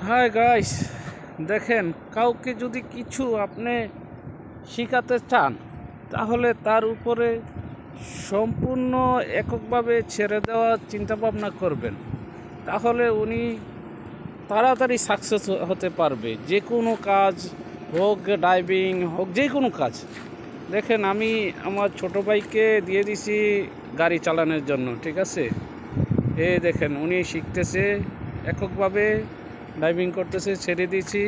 Hi guys, দেখেন কাউকে যদি কিছু আপনি শেখাতে চান তাহলে তার উপরে সম্পূর্ণ এককভাবে ছেড়ে দেওয়ার চিন্তাভাবনা করবেন, তাহলে উনি তাড়াতাড়ি সাকসেস হতে পারবে। যে কোনো কাজ হোক, ড্রাইভিং হোক, যে কোনো কাজ। দেখেন আমি আমার ছোটো ভাইকে দিয়ে দিছি গাড়ি চালানোর জন্য, ঠিক আছে। দেখেন উনি শিখতেছে এককভাবে, ড্রাইভিং করতেছে, ছেড়ে দিয়েছি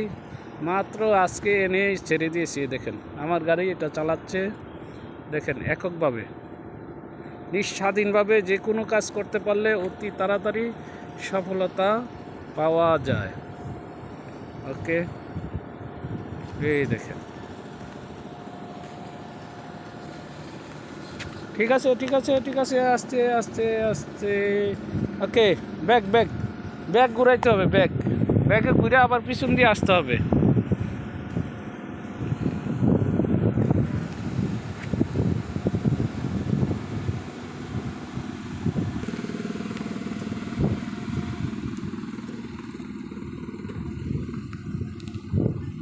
মাত্র আজকে এনে ছেড়ে দিয়েছি। দেখেন আমার গাড়ি এটা চালাচ্ছে, দেখেন এককভাবে নিঃস্বাধীনভাবে যে কোনো কাজ করতে পারলে অতি তাড়াতাড়ি সফলতা পাওয়া যায়। ওকে, এই দেখেন, ঠিক আছে ঠিক আছে ঠিক আছে, আস্তে আস্তে আস্তে। ওকে, ব্যাগ ব্যাগ ব্যাগ ঘুরাইতে হবে, ব্যাগে ঘুরে আবার পিছন দিয়ে আসতে হবে।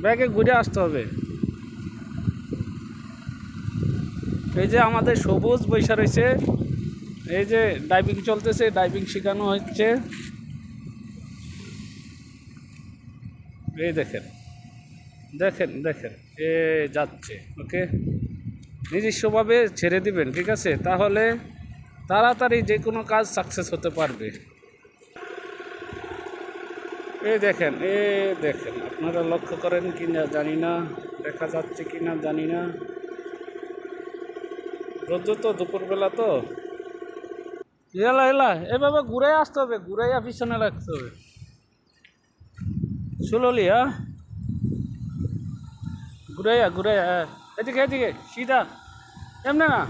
ব্যাগে ঘুরে আসতে হবে। এই যে আমাদের সবুজ বৈশা রয়েছে, এই যে ড্রাইভিং চলতেছে, ড্রাইভিং শেখানো হচ্ছে। এই দেখেন দেখেন দেখেন, এ যাচ্ছে। ওকে, নিজস্বভাবে ছেড়ে দিবেন, ঠিক আছে, তাহলে তাড়াতাড়ি যে কোনো কাজ সাকসেস হতে পারবে। দেখেন দেখেন, আপনারা লক্ষ্য করেন কি না জানি না, দেখা যাচ্ছে কি না জানি না। রোদ্র তো দুপুরবেলা তো। এলা এলা, এভাবে ঘুরে আসতে হবে, ঘুরাইয়া পিছনে রাখতে হবে সুললি। ঘুরাইয়া এদিকে এদিকে সিধা, এমনি না,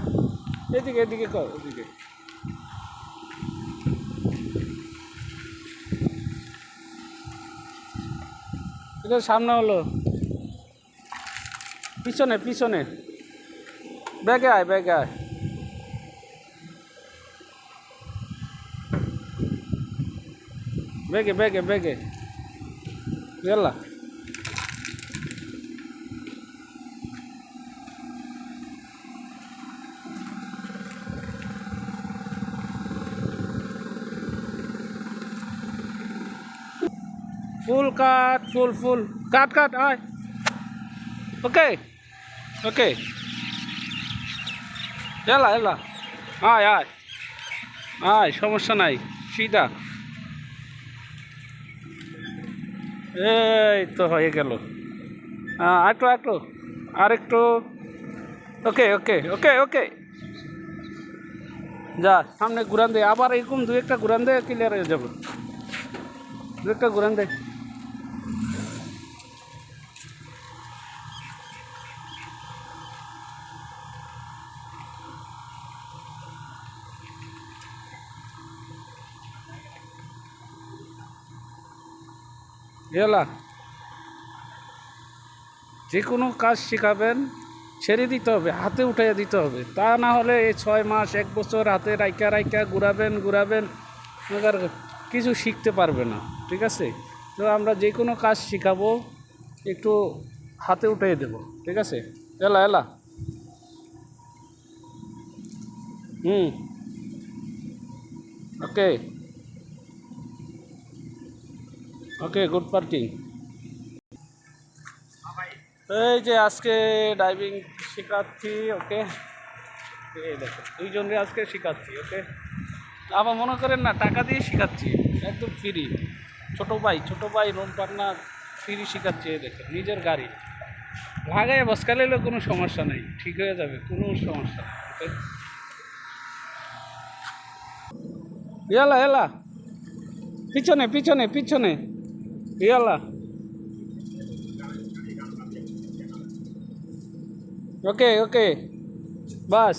এদিকে এদিকে কর, এদিকে। এটা সামনে হলো, পিছনে পিছনে, ব্যাগে আয় ব্যাগে আয়। ব্যাগে ব্যাগে ব্যাগে গেলা। ফুল কাট, ফুল ফুল কাট কাট, আয়। ওকে ওকে, এলা এলা, আয় আয় আয়, সমস্যা নাই, সিধা। এই তো হয়ে গেল, একটু একটু আরেকটু। ওকে ওকে ওকে ওকে, যা সামনে ঘুরান দে, আবার এরকম দু একটা ঘুরান দে, ক্লিয়ার হয়ে যাবে। দু একটা ঘুরান দে। এলা, যে কোনো কাজ শেখাবেন ছেড়ে দিতে হবে, হাতে উঠাইয়া দিতে হবে, তা না হলে এই 6 মাস 1 বছর হাতে রাইকা রাইকা ঘুরাবেন মগার কিছু শিখতে পারবে না, ঠিক আছে। তো আমরা যে কোনো কাজ শেখাবো একটু হাতে উঠাইয়ে দেব, ঠিক আছে। এলা এলা, ওকে ওকে, গুড পার্কিং। এই যে আজকে ড্রাইভিং শেখাচ্ছি, ওকে। এই দেখো দুইজনকে আজকে শেখাচ্ছি, ওকে। আবার মনে করেন না টাকা দিয়ে শেখাচ্ছি, একদম ফ্রি। ছোটো ভাই রুম পার্টনার, ফ্রি শেখাচ্ছি। এই দেখো নিজের গাড়ি লাগাই বসকালে কোনো সমস্যা নেই, ঠিক হয়ে যাবে, কোনো সমস্যা নেই, ওকে। ইয়ালা এলা, পিছনে পিছনে পিছনে, ইয়ালা। ওকে ওকে, বাস।